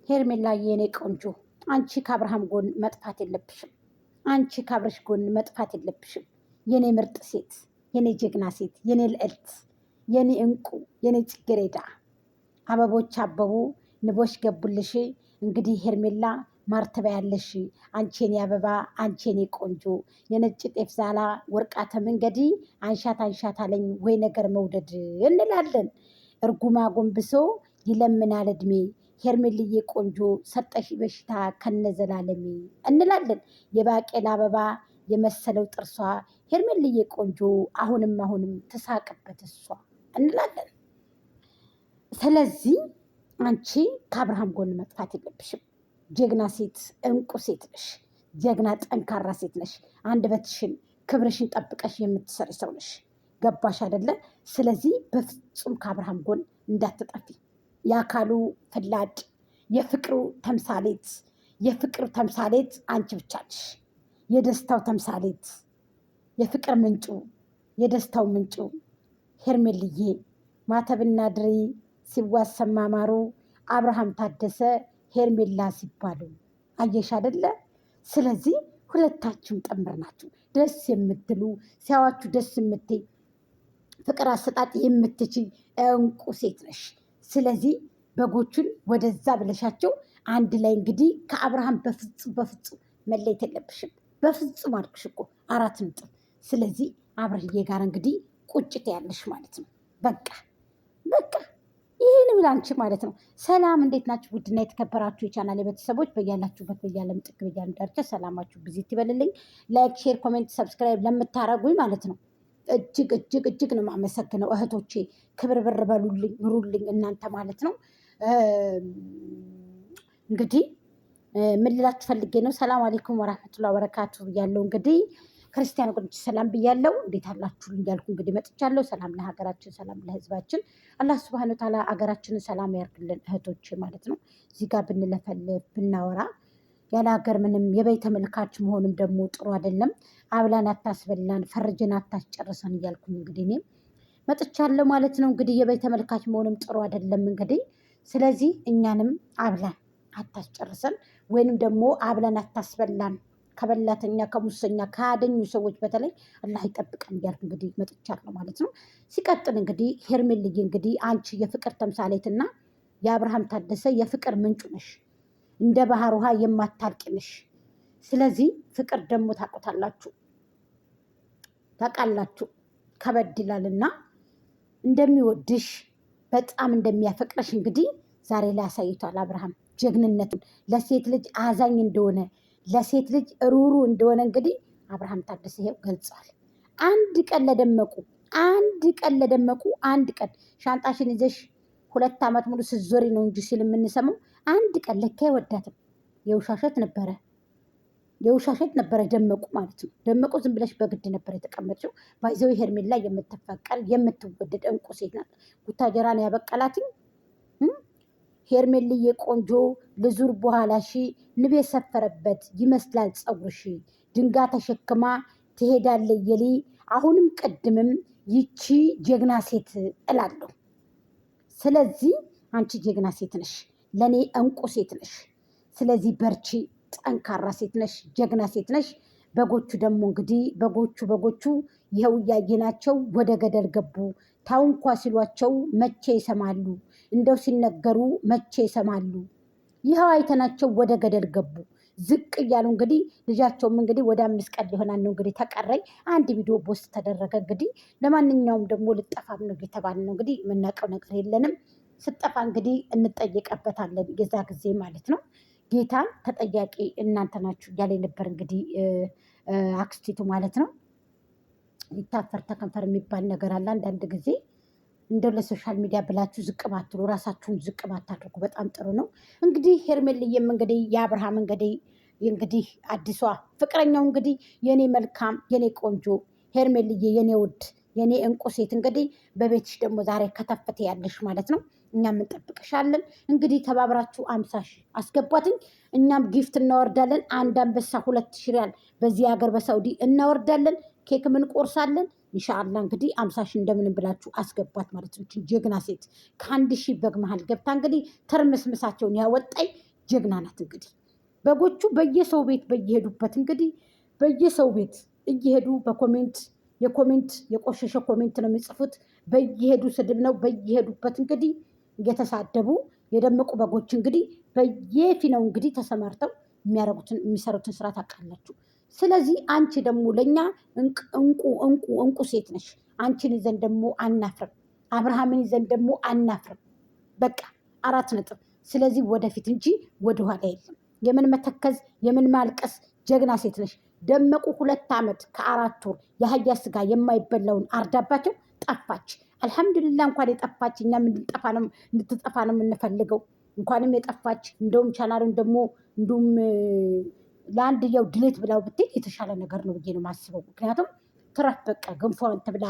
ሄርሜላ የኔ ቆንጆ አንቺ ከአብርሃም ጎን መጥፋት የለብሽም። አንቺ ከአብርሽ ጎን መጥፋት የለብሽም። የኔ ምርጥ ሴት፣ የኔ ጀግና ሴት፣ የኔ ልዕልት፣ የኔ እንቁ፣ የኔ ጽጌረዳ አበቦች አበቡ፣ ንቦች ገቡልሽ። እንግዲህ ሄርሜላ ማርተባ ያለሽ አንቺ የኔ አበባ፣ አንቺ የኔ ቆንጆ፣ የነጭ ጤፍ ዛላ ወርቃተ መንገዲ አንሻት አንሻት አለኝ ወይ ነገር መውደድ እንላለን። እርጉማ ጎንብሶ ይለምናል እድሜ ሄርሜልዬ ቆንጆ ሰጠሽ በሽታ ከነዘላለሜ እንላለን። የባቄላ አበባ የመሰለው ጥርሷ ሄርሜልዬ ቆንጆ አሁንም አሁንም ትሳቅበት እሷ እንላለን። ስለዚህ አንቺ ከአብርሃም ጎን መጥፋት የለብሽም። ጀግና ሴት፣ እንቁ ሴት ነሽ። ጀግና ጠንካራ ሴት ነሽ። አንደበትሽን ክብርሽን ጠብቀሽ የምትሰሪ ሰው ነሽ። ገባሽ አይደለ? ስለዚህ በፍጹም ከአብርሃም ጎን እንዳትጠፊ። የአካሉ ፍላጭ የፍቅሩ ተምሳሌት የፍቅሩ ተምሳሌት አንቺ ብቻ ነሽ። የደስታው ተምሳሌት የፍቅር ምንጩ የደስታው ምንጩ ሄርሜልዬ ማተብና ድሪ ሲዋሰም ማማሩ አብርሃም ታደሰ ሄርሜላ ሲባሉ አየሽ አይደለ? ስለዚህ ሁለታችሁም ጥምር ናችሁ። ደስ የምትሉ ሲያዋችሁ ደስ የምትይ ፍቅር አሰጣጥ የምትችይ እንቁ ሴት ነሽ። ስለዚህ በጎቹን ወደዛ ብለሻቸው አንድ ላይ እንግዲህ ከአብርሃም በፍጹም መለየት የለብሽም። በፍጹም አልኩሽ እኮ 4 ነጥብ። ስለዚህ አብርህዬ ጋር እንግዲህ ቁጭት ያለሽ ማለት ነው። በቃ ይህን ብላንቺ ማለት ነው። ሰላም እንዴት ናችሁ? ውድና የተከበራችሁ የቻናል ቤተሰቦች በያላችሁበት በያለም ጥግ በያለም ዳርቻ ሰላማችሁ ብዚት ይበልልኝ። ላይክ፣ ሼር፣ ኮሜንት፣ ሰብስክራይብ ለምታረጉኝ ማለት ነው እጅግ ነው የማመሰግነው እህቶቼ። ክብር ብር በሉልኝ ኑሩልኝ እናንተ ማለት ነው። እንግዲህ ምን ልላችሁ ፈልጌ ነው። ሰላም አለይኩም ወራህመቱላሂ ወበረካቱ ብያለሁ። እንግዲህ ክርስቲያን ወገኖች ሰላም ብያለሁ። እንዴት አላችሁ እያልኩ እንግዲህ መጥቻለሁ። ሰላም ለሀገራችን፣ ሰላም ለህዝባችን። አላህ ሱብሃነሁ ወተዓላ ሀገራችንን ሰላም ያርግልን እህቶቼ ማለት ነው። እዚህ ጋር ብንለፈልፍ ብናወራ ያለ ሀገር ምንም የበይ ተመልካች መሆንም ደግሞ ጥሩ አይደለም። አብላን አታስበላን ፈርጅን አታስጨርሰን እያልኩኝ እንግዲህ እኔም መጥቻለሁ ማለት ነው። እንግዲህ የበይ ተመልካች መሆንም ጥሩ አይደለም እንግዲህ። ስለዚህ እኛንም አብላን አታስጨርሰን ወይንም ደግሞ አብላን አታስበላን ከበላተኛ ከሙሰኛ ከአደኙ ሰዎች በተለይ አላህ ይጠብቀን እያልኩ እንግዲህ መጥቻለሁ ማለት ነው። ሲቀጥል እንግዲህ ሄርሜልዬ እንግዲህ አንቺ የፍቅር ተምሳሌትና የአብርሃም ታደሰ የፍቅር ምንጩ ነሽ። እንደ ባህር ውሃ የማታልቅ ነሽ። ስለዚህ ፍቅር ደግሞ ታውቃላችሁ ከበድ ይላልና እንደሚወድሽ በጣም እንደሚያፈቅረሽ እንግዲህ ዛሬ ላይ አሳይቷል። አብርሃም ጀግንነቱን ለሴት ልጅ አዛኝ እንደሆነ ለሴት ልጅ ሩሩ እንደሆነ እንግዲህ አብርሃም ታደሰ ይሄው ገልጿል። አንድ ቀን ለደመቁ አንድ ቀን ሻንጣሽን ይዘሽ 2 ዓመት ሙሉ ስትዞሪ ነው እንጂ ሲል የምንሰማው አንድ ቀን ለካ አይወዳትም። የውሻሸት ነበረ ደመቁ ማለት ነው። ደመቁ ዝም ብለሽ በግድ ነበር የተቀመጥሽው። ባይዘው ሄርሜላ የምትፈቀር የምትወደድ እንቁ ሴት ናት። ጉታጀራን ያበቀላትኝ ሄርሜልዬ ቆንጆ ልዙር በኋላ ንብ የሰፈረበት ይመስላል ፀጉርሺ ድንጋ ተሸክማ ትሄዳለ የሊ አሁንም ቅድምም ይቺ ጀግና ሴት እላለሁ። ስለዚህ አንቺ ጀግና ሴት ነሽ፣ ለእኔ እንቁ ሴት ነሽ። ስለዚህ በርቺ፣ ጠንካራ ሴት ነሽ፣ ጀግና ሴት ነሽ። በጎቹ ደግሞ እንግዲህ በጎቹ ይኸው እያየናቸው ወደ ገደል ገቡ። ታው እንኳ ሲሏቸው መቼ ይሰማሉ፣ እንደው ሲነገሩ መቼ ይሰማሉ። ይኸው አይተናቸው ወደ ገደል ገቡ። ዝቅ እያሉ እንግዲህ ልጃቸውም እንግዲህ ወደ 5 ቀን ሊሆናል ነው እንግዲህ ተቀረኝ። አንድ ቪዲዮ ፖስት ተደረገ። እንግዲህ ለማንኛውም ደግሞ ልጠፋም ነው የተባለ ነው። እንግዲህ የምናውቀው ነገር የለንም። ስጠፋ እንግዲህ እንጠየቀበታለን የዛ ጊዜ ማለት ነው። ጌታን ተጠያቂ እናንተ ናችሁ እያለ ነበር እንግዲህ አክስቲቱ ማለት ነው። ሊታፈር ተከንፈር የሚባል ነገር አለ። አንዳንድ ጊዜ እንደው ለሶሻል ሚዲያ ብላችሁ ዝቅ ባትሉ ራሳችሁን ዝቅ ባታድርጉ በጣም ጥሩ ነው። እንግዲህ ሄርሜልዬም እንግዲህ የአብርሃም እንግዲህ አዲሷ ፍቅረኛው እንግዲህ የኔ መልካም የኔ ቆንጆ ሄርሜልዬ የኔ ውድ የኔ እንቁ ሴት እንግዲህ በቤትሽ ደግሞ ዛሬ ከተፈተ ያለሽ ማለት ነው። እኛም እንጠብቅሻለን። እንግዲህ ተባብራችሁ 50 ሺህ አስገቧትኝ። እኛም ጊፍት እናወርዳለን። አንድ አንበሳ 2 ሪያል በዚህ ሀገር በሳውዲ እናወርዳለን። ኬክ ምን ቆርሳለን። ኢንሻአላህ እንግዲህ 50 ሺህ እንደምንም ብላችሁ አስገቧት ማለት ነው። ጀግና ሴት ከ1 ሺህ በግ መሀል ገብታ እንግዲህ ተርመስምሳቸውን ያወጣኝ ጀግና ናት። እንግዲህ በጎቹ በየሰው ቤት በየሄዱበት እንግዲህ በየሰው ቤት እየሄዱ የኮሜንት የቆሸሸ ኮሜንት ነው የሚጽፉት። በየሄዱ ስድብ ነው በየሄዱበት እንግዲህ እየተሳደቡ የደመቁ በጎች እንግዲህ በየፊናው እንግዲህ ተሰማርተው የሚሰሩትን ስራ ታውቃላችሁ። ስለዚህ አንቺ ደግሞ ለእኛ እንቁ ሴት ነሽ። አንቺን ይዘን ደግሞ አናፍርም። አብርሃምን ይዘን ደግሞ አናፍርም። በቃ 4 ነጥብ። ስለዚህ ወደፊት እንጂ ወደኋላ የለም። የምን መተከዝ የምን ማልቀስ። ጀግና ሴት ነሽ። ደመቁ 2 ዓመት ከ4 ወር የአህያ ስጋ የማይበላውን አርዳባቸው ጠፋች። አልሐምዱሊላ እንኳን የጠፋች። እኛ እንድትጠፋ ነው የምንፈልገው። እንኳንም የጠፋች። እንደውም ቻናሉን ደግሞ እንዲሁም ለአንድየው ድሌት ብላው ብትል የተሻለ ነገር ነው ብዬ ነው የማስበው። ምክንያቱም ትረፍ በቃ ገንፎዋን ትብላ፣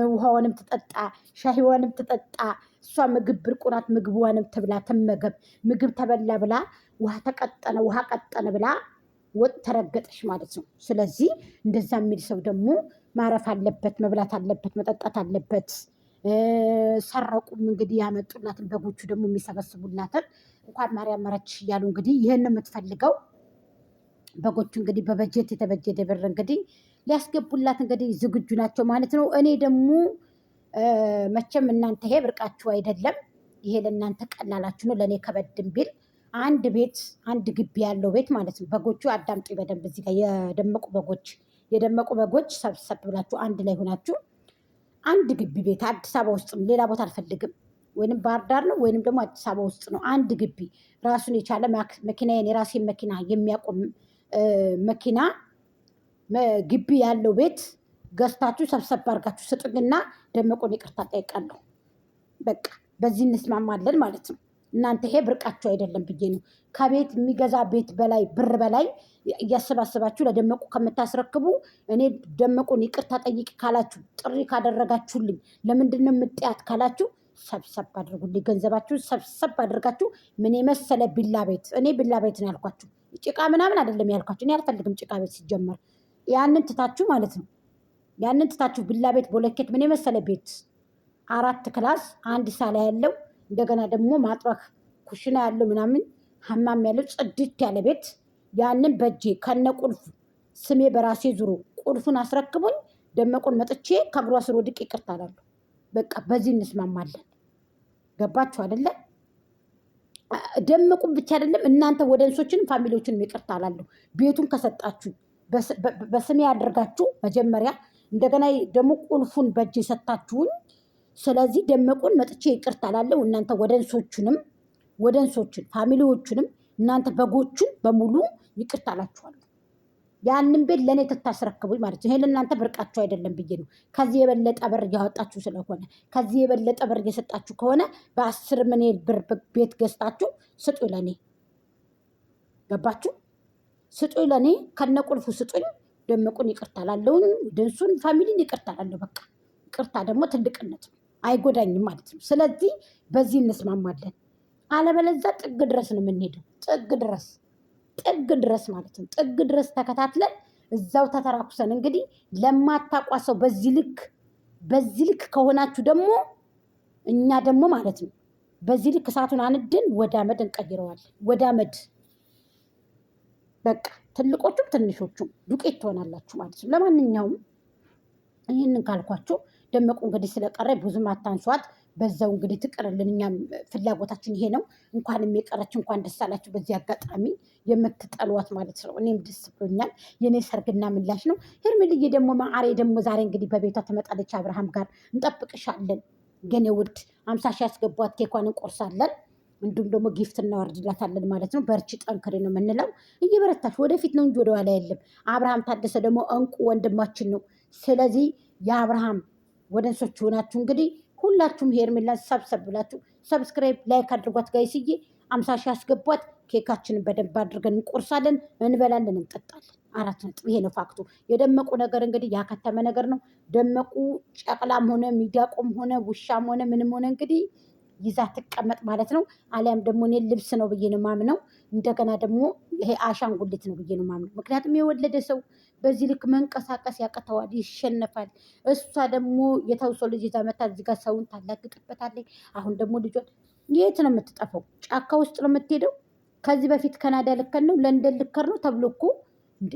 ውሃዋንም ትጠጣ፣ ሻሂዋንም ትጠጣ። እሷ ምግብ ብርቁ ናት። ምግቧንም ትብላ ትመገብ። ምግብ ተበላ ብላ ውሃ ቀጠነ ብላ ወጥ ተረገጠሽ ማለት ነው። ስለዚህ እንደዛ የሚል ሰው ደግሞ ማረፍ አለበት፣ መብላት አለበት፣ መጠጣት አለበት። ሰረቁም እንግዲህ ያመጡላትን በጎቹ ደግሞ የሚሰበስቡላትን እንኳን ማርያም መረች እያሉ እንግዲህ ይህን የምትፈልገው በጎቹ እንግዲህ በበጀት የተበጀደ ብር እንግዲህ ሊያስገቡላት እንግዲህ ዝግጁ ናቸው ማለት ነው። እኔ ደግሞ መቼም እናንተ ይሄ ብርቃችሁ አይደለም። ይሄ ለእናንተ ቀላላችሁ ነው። ለእኔ ከበድም ቢል አንድ ግቢ ያለው ቤት ማለት ነው። በጎቹ አዳምጡ በደንብ እዚህ ጋር የደመቁ በጎች ሰብሰብ ብላችሁ አንድ ላይ ሆናችሁ አንድ ግቢ ቤት አዲስ አበባ ውስጥ ነው። ሌላ ቦታ አልፈልግም። ወይንም ባህር ዳር ነው ወይንም ደግሞ አዲስ አበባ ውስጥ ነው። አንድ ግቢ ራሱን የቻለ መኪናዬን የራሴን መኪና የሚያቆም መኪና ግቢ ያለው ቤት ገዝታችሁ ሰብሰብ አድርጋችሁ ስጡኝና ደመቁን ይቅርታ ጠይቃለሁ። በቃ በዚህ እንስማማለን ማለት ነው። እናንተ ይሄ ብርቃችሁ አይደለም ብዬ ነው። ከቤት የሚገዛ ቤት በላይ ብር በላይ እያሰባሰባችሁ ለደመቁ ከምታስረክቡ እኔ ደመቁን ይቅርታ ጠይቅ ካላችሁ ጥሪ ካደረጋችሁልኝ ለምንድን ነው የምጥያት ካላችሁ ሰብሰብ አድርጉልኝ። ገንዘባችሁን ሰብሰብ አድርጋችሁ ምን የመሰለ ቢላ ቤት። እኔ ቢላ ቤት ነው ያልኳችሁ፣ ጭቃ ምናምን አይደለም ያልኳችሁ። እኔ አልፈልግም ጭቃ ቤት ሲጀመር። ያንን ትታችሁ ማለት ነው። ያንን ትታችሁ ቢላ ቤት ቦለኬት ምን የመሰለ ቤት 4 ክላስ 1 ሳላ ያለው እንደገና ደግሞ ማጥበክ ኩሽና ያለው ምናምን ሀማም ያለው ጽድት ያለ ቤት ያንን በእጄ ከነ ቁልፉ ስሜ በራሴ ዙሮ ቁልፉን አስረክቦኝ ደመቁን መጥቼ ከእግሯ ስር ወድቅ ይቅርታ እላለሁ። በቃ በዚህ እንስማማለን። ገባችሁ አይደለ? ደመቁን ብቻ አይደለም እናንተ ወደንሶችንም ፋሚሊዎችንም ይቅርታ እላለሁ። ቤቱን ከሰጣችሁ በስሜ ያደርጋችሁ መጀመሪያ እንደገና ደግሞ ቁልፉን በእጄ ሰጣችሁኝ። ስለዚህ ደመቁን መጥቼ ይቅርታ እላለሁ። እናንተ ወደንሶችን ፋሚሊዎቹንም እናንተ በጎቹን በሙሉ ይቅርታ እላችኋለሁ። ያንን ቤት ለእኔ ትታስረክቡኝ ማለት ነው። ይሄ ለእናንተ ብርቃችሁ አይደለም ብዬ ነው። ከዚህ የበለጠ ብር እያወጣችሁ ስለሆነ ከዚህ የበለጠ ብር እየሰጣችሁ ከሆነ በ10 ሚሊዮን ብር ቤት ገዝታችሁ ስጡ ለእኔ። ገባችሁ? ስጡ ለእኔ ከነቁልፉ ስጡኝ። ደመቁን ይቅርታ እላለሁ። ደንሱን ፋሚሊን ይቅርታ እላለሁ። በቃ ይቅርታ ደግሞ ትልቅነት ነው፣ አይጎዳኝም ማለት ነው። ስለዚህ በዚህ እንስማማለን። አለበለዚያ ጥግ ድረስ ነው የምንሄደው። ጥግ ድረስ ማለት ነው። ጥግ ድረስ ተከታትለን እዛው ተተራኩሰን እንግዲህ ለማታቋሰው በዚህ ልክ ከሆናችሁ ደግሞ እኛ ደግሞ ማለት ነው በዚህ ልክ እሳቱን አንድን ወደ አመድ እንቀይረዋለን። ወደ አመድ በቃ ትልቆቹም ትንሾቹም ዱቄት ትሆናላችሁ ማለት ነው። ለማንኛውም ይህንን ካልኳቸው ደመቁ እንግዲህ ስለቀረ ብዙም አታንሷት። በዛው እንግዲህ ትቅርልን። እኛም ፍላጎታችን ይሄ ነው። እንኳንም የቀረች እንኳን ደስ አላችሁ። በዚህ አጋጣሚ የምትጠሏት ማለት ነው። እኔም ደስ ብሎኛል። የኔ ሰርግና ምላሽ ነው። ሄርሜልዬ ደግሞ ማዕሬ ደግሞ ዛሬ እንግዲህ በቤቷ ትመጣለች። አብርሃም ጋር እንጠብቅሻለን። ግን ውድ 50 ሺህ ያስገቧት። ኬኳን እንቆርሳለን። እንዲሁም ደግሞ ጊፍት እናወርድላታለን ማለት ነው። በርቺ ጠንክሪ ነው የምንለው። እየበረታች ወደፊት ነው እንጂ ወደኋላ የለም። አብርሃም ታደሰ ደግሞ እንቁ ወንድማችን ነው። ስለዚህ የአብርሃም ወደንሶች ሆናችሁ እንግዲህ ሁላችሁም ሄርሜላን ሰብሰብ ብላችሁ ሰብስክራይብ ላይክ አድርጓት። ጋይስዬ 50 ሺህ ያስገቧት። ኬካችንን በደንብ አድርገን እንቆርሳለን፣ እንበላለን፣ እንጠጣለን። 4 ነጥብ። ይሄ ነው ፋክቱ። የደመቁ ነገር እንግዲህ ያከተመ ነገር ነው። ደመቁ ጨቅላም ሆነ ሚዳቆም ሆነ ውሻም ሆነ ምንም ሆነ እንግዲህ ይዛ ትቀመጥ ማለት ነው። አሊያም ደግሞ እኔ ልብስ ነው ብዬ ነው ማምነው። እንደገና ደግሞ ይሄ አሻንጉሊት ነው ብዬ ነው ማምነው። ምክንያቱም የወለደ ሰው በዚህ ልክ መንቀሳቀስ ያቅተዋል፣ ይሸነፋል። እሷ ደግሞ የተውሶ ልጅ ይዛ መታ እዚህ ጋር ሰውን ታላግጥበታለች። አሁን ደግሞ ልጇን የት ነው የምትጠፋው? ጫካ ውስጥ ነው የምትሄደው። ከዚህ በፊት ካናዳ ልከን ነው ለንደን ልከር ነው ተብሎ እኮ እንዴ